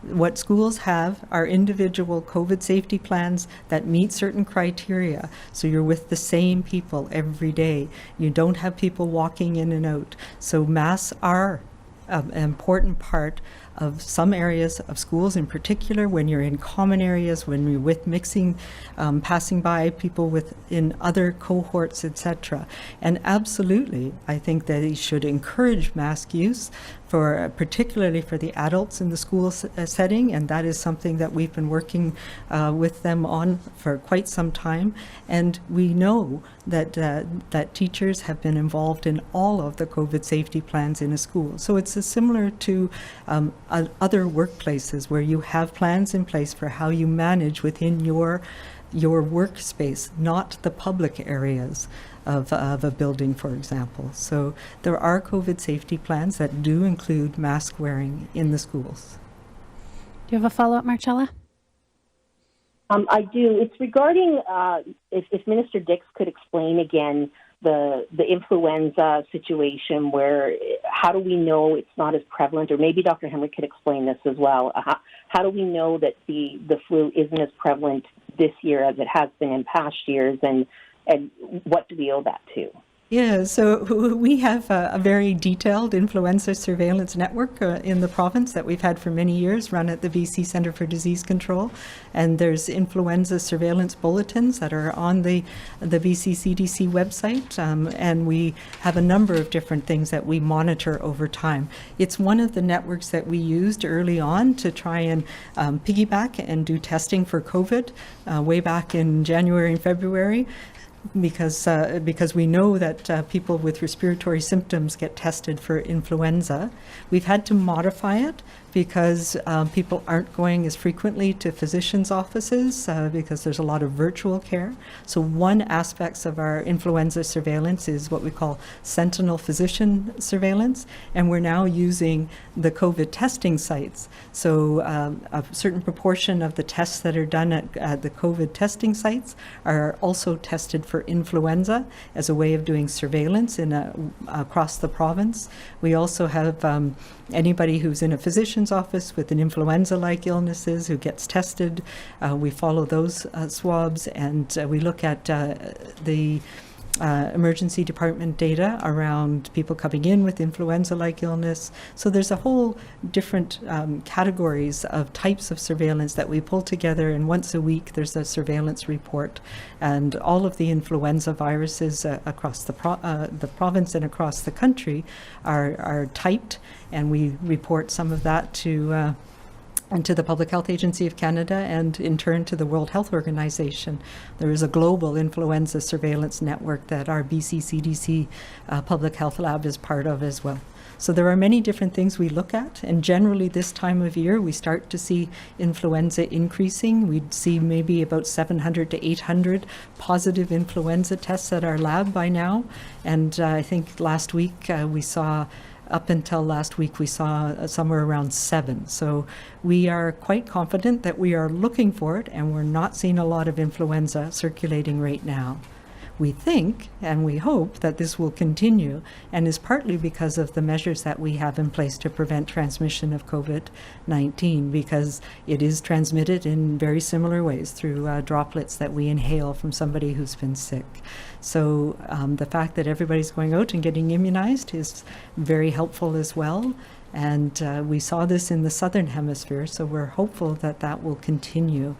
What schools have are individual COVID safety plans that meet certain criteria. So you're with the same people every day. You don't have people walking in and out. So masks are an important part of some areas of schools, in particular when you're in common areas, when you're with mixing, passing by people in other cohorts, etc. And absolutely, I think that it should encourage mask use, particularly for the adults in the school setting, and that is something that we've been working with them on for quite some time. And we know that teachers have been involved in all of the COVID safety plans in a school. So it's similar to other workplaces where you have plans in place for how you manage within your workspace, not the public areas of a building, for example. So there are COVID safety plans that do include mask wearing in the schools. Do you have a follow-up, Marcella? I do. It's regarding if Minister Dix could explain again the influenza situation, where how do we know it's not as prevalent? Or maybe Dr. Henry could explain this as well. How do we know that the flu isn't as prevalent this year as it has been in past years, and what do we owe that to? Yeah, so we have a very detailed influenza surveillance network in the province that we've had for many years, run at the BC Centre for Disease Control. And there's influenza surveillance bulletins that are on the BC CDC website. And we have a number of different things that we monitor over time. It's one of the networks that we used early on to try and piggyback and do testing for COVID way back in January and February. Because we know that people with respiratory symptoms get tested for influenza. We've had to modify it because people aren't going as frequently to physicians' offices because there's a lot of virtual care. So one aspect of our influenza surveillance is what we call sentinel physician surveillance, and we're now using the COVID testing sites. So a certain proportion of the tests that are done at the COVID testing sites are also tested for influenza as a way of doing surveillance across the province. We also have anybody who's in a physician's office with an influenza-like illnesses who gets tested. We follow those swabs, and we look at the emergency department data around people coming in with influenza-like illness. So there's a whole different categories of types of surveillance that we pull together, and once a week there's a surveillance report, and all of the influenza viruses across the province and across the country are typed, and we report some of that to the Public Health Agency of Canada, and in turn to the World Health Organization. There is a global influenza surveillance network that our BC CDC Public Health Lab is part of as well. So there are many different things we look at, and generally this time of year we start to see influenza increasing. We'd see maybe about 700 to 800 positive influenza tests at our lab by now, and I think last week we saw up until last week, we saw somewhere around 7. So we are quite confident that we are looking for it, and we're not seeing a lot of influenza circulating right now. We think and we hope that this will continue, and is partly because of the measures that we have in place to prevent transmission of COVID-19, because it is transmitted in very similar ways through droplets that we inhale from somebody who's been sick. So the fact that everybody's going out and getting immunized is very helpful as well. And we saw this in the Southern Hemisphere, so we're hopeful that that will continue.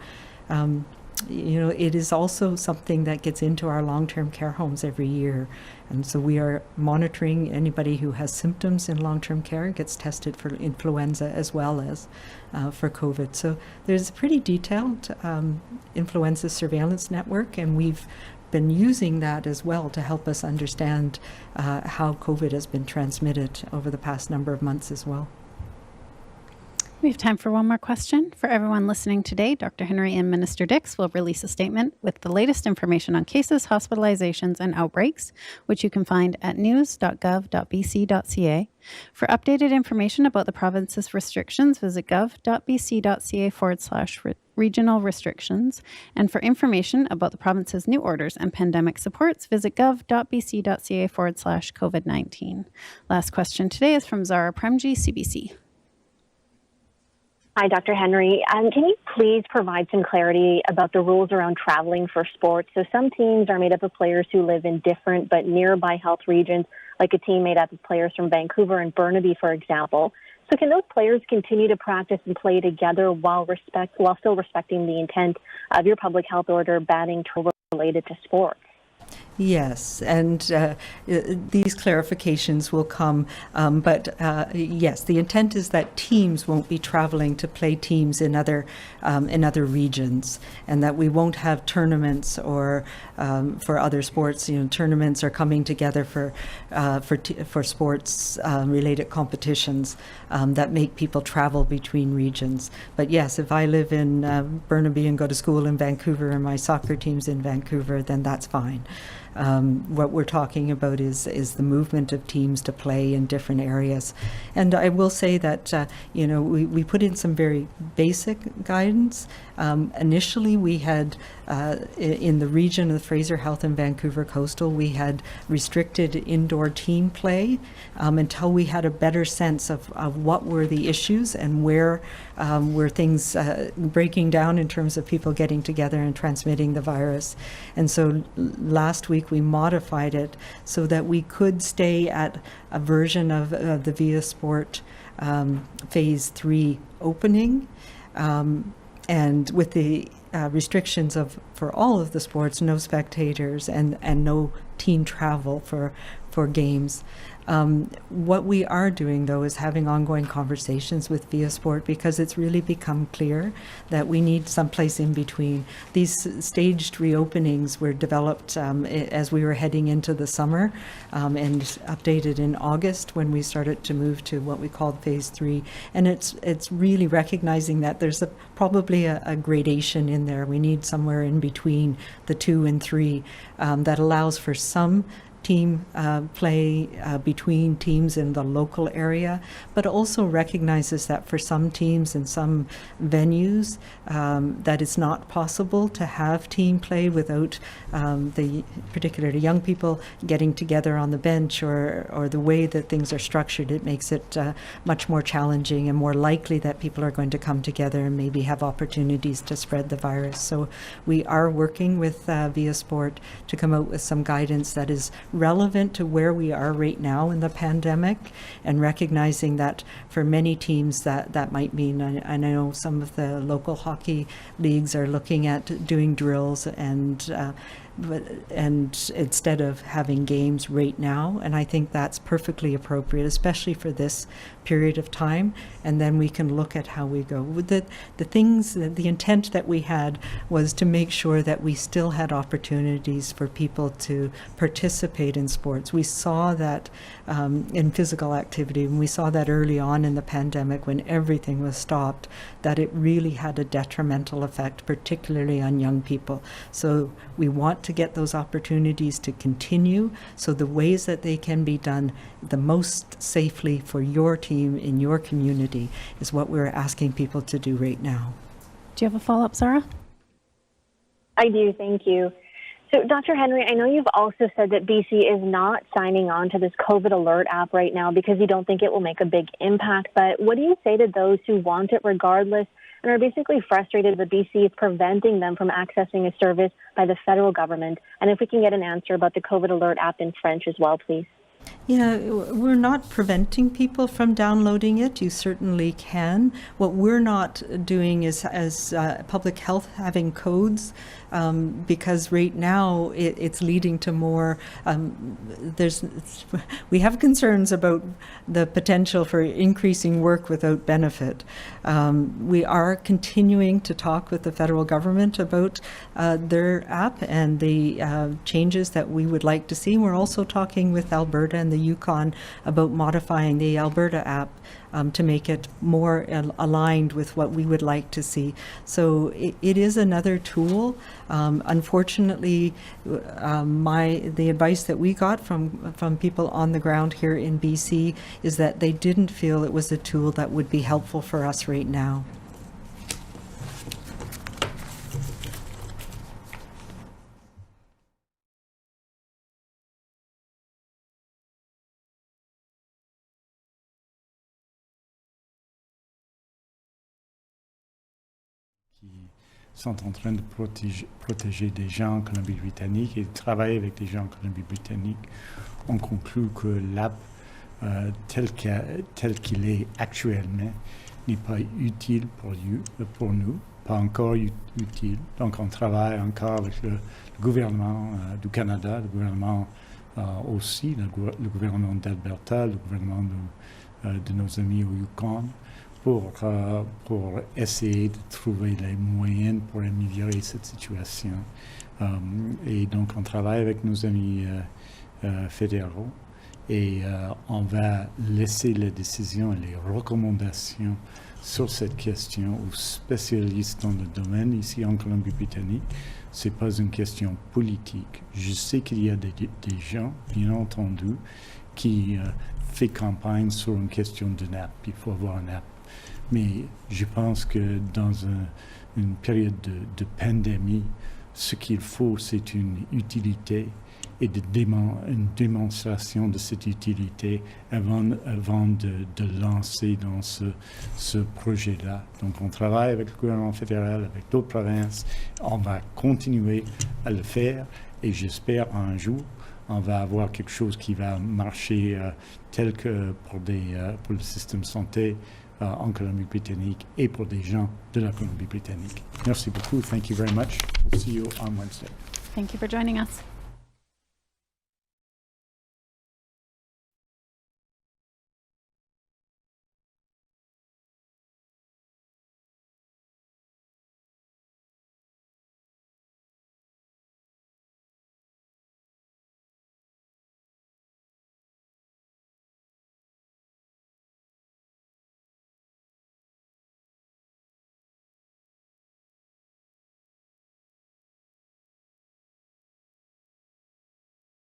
You know, it is also something that gets into our long-term care homes every year. And so we are monitoring anybody who has symptoms in long-term care, gets tested for influenza as well as for COVID. So there's a pretty detailed influenza surveillance network, and we've been using that as well to help us understand how COVID has been transmitted over the past number of months as well. We have time for one more question. For everyone listening today, Dr. Henry and Minister Dix will release a statement with the latest information on cases, hospitalizations, and outbreaks, which you can find at news.gov.bc.ca. For updated information about the province's restrictions, visit gov.bc.ca/regional restrictions. And for information about the province's new orders and pandemic supports, visit gov.bc.ca/COVID-19. Last question today is from Zara Premji, CBC. Hi, Dr. Henry. Can you please provide some clarity about the rules around traveling for sports? So some teams are made up of players who live in different but nearby health regions, like a team made up of players from Vancouver and Burnaby, for example. So can those players continue to practice and play together while still respecting the intent of your public health order banning travel related to sports? Yes, and these clarifications will come, but yes, the intent is that teams won't be traveling to play teams in other regions, and that we won't have tournaments or for other sports. You know, tournaments are coming together for sports related competitions that make people travel between regions. But yes, if I live in Burnaby and go to school in Vancouver and my soccer team's in Vancouver, then that's fine. What we're talking about is the movement of teams to play in different areas. And I will say that, we put in some very basic guidance. Initially, we had, in the region of the Fraser Health and Vancouver Coastal, we had restricted indoor team play until we had a better sense of what were the issues and where were things breaking down in terms of people getting together and transmitting the virus. And so last week we modified it so that we could stay at a version of the Via Sport Phase 3 opening, and with the restrictions for all of the sports, no spectators and no team travel for games. What we are doing, though, is having ongoing conversations with Via Sport, because it's really become clear that we need someplace in between. These staged reopenings were developed as we were heading into the summer, and updated in August when we started to move to what we called Phase 3. And it's really recognizing that there's probably a gradation in there. We need somewhere in between the 2 and 3 that allows for some team play between teams in the local area, but also recognizes that for some teams and some venues that it's not possible to have team play without the particularly young people getting together on the bench, or the way that things are structured. It makes it much more challenging and more likely that people are going to come together and maybe have opportunities to spread the virus. So we are working with Via Sport to come out with some guidance that is relevant to where we are right now in the pandemic, and recognizing that for many teams that might mean, I know some of the local hockey leagues are looking at doing drills and instead of having games right now, and I think that's perfectly appropriate, especially for this period of time, and then we can look at how we go. The intent that we had was to make sure that we still had opportunities for people to participate in sports. We saw that in physical activity, and we saw that early on in the pandemic when everything was stopped, that it really had a detrimental effect, particularly on young people. So we want to get those opportunities to continue, so the ways that they can be done the most safely for your team in your community is what we're asking people to do right now. Do you have a follow-up, Sarah? I do, thank you. So, Dr. Henry, I know you've also said that BC is not signing on to this COVID alert app right now because you don't think it will make a big impact, but what do you say to those who want it regardless and are basically frustrated that BC is preventing them from accessing a service by the federal government? And if we can get an answer about the COVID alert app in French as well, please. Yeah, we're not preventing people from downloading it. You certainly can. What we're not doing is, as public health, having codes, because right now it's leading to more, we have concerns about the potential for increasing work without benefit. We are continuing to talk with the federal government about their app and the changes that we would like to see. We're also talking with Alberta and the Yukon about modifying the Alberta app to make it more aligned with what we would like to see. So it is another tool. Unfortunately, the advice that we got from people on the ground here in BC is that they didn't feel it was a tool that would be helpful for us right now. Sont en train de protéger des gens en Colombie-Britannique et travailler avec des gens en Colombie-Britannique, on conclut que l'app tel qu'il est actuellement n'est pas utile pour nous, pas encore utile. Donc on travaille encore avec le gouvernement du Canada, le gouvernement aussi, le gouvernement d'Alberta, le gouvernement de nos amis au Yukon, pour essayer de trouver les moyens pour améliorer cette situation. Et donc, on travaille avec nos amis fédéraux et on va laisser les décisions et les recommandations sur cette question aux spécialistes dans le domaine ici en Colombie-Britannique. Ce n'est pas une question politique. Je sais qu'il y a des gens, bien entendu, qui font campagne sur une question d'une app. Il faut avoir une app. Mais je pense que dans une période de pandémie, ce qu'il faut, c'est une utilité et une démonstration de cette utilité avant de lancer dans ce projet-là. Donc, on travaille avec le gouvernement fédéral, avec d'autres provinces. On va continuer à le faire et j'espère un jour, on va avoir quelque chose qui va marcher tel que pour le système de santé en Colombie-Britannique et pour des gens de la Colombie-Britannique. Merci beaucoup. Thank you very much. We'll see you on Wednesday. Thank you for joining us.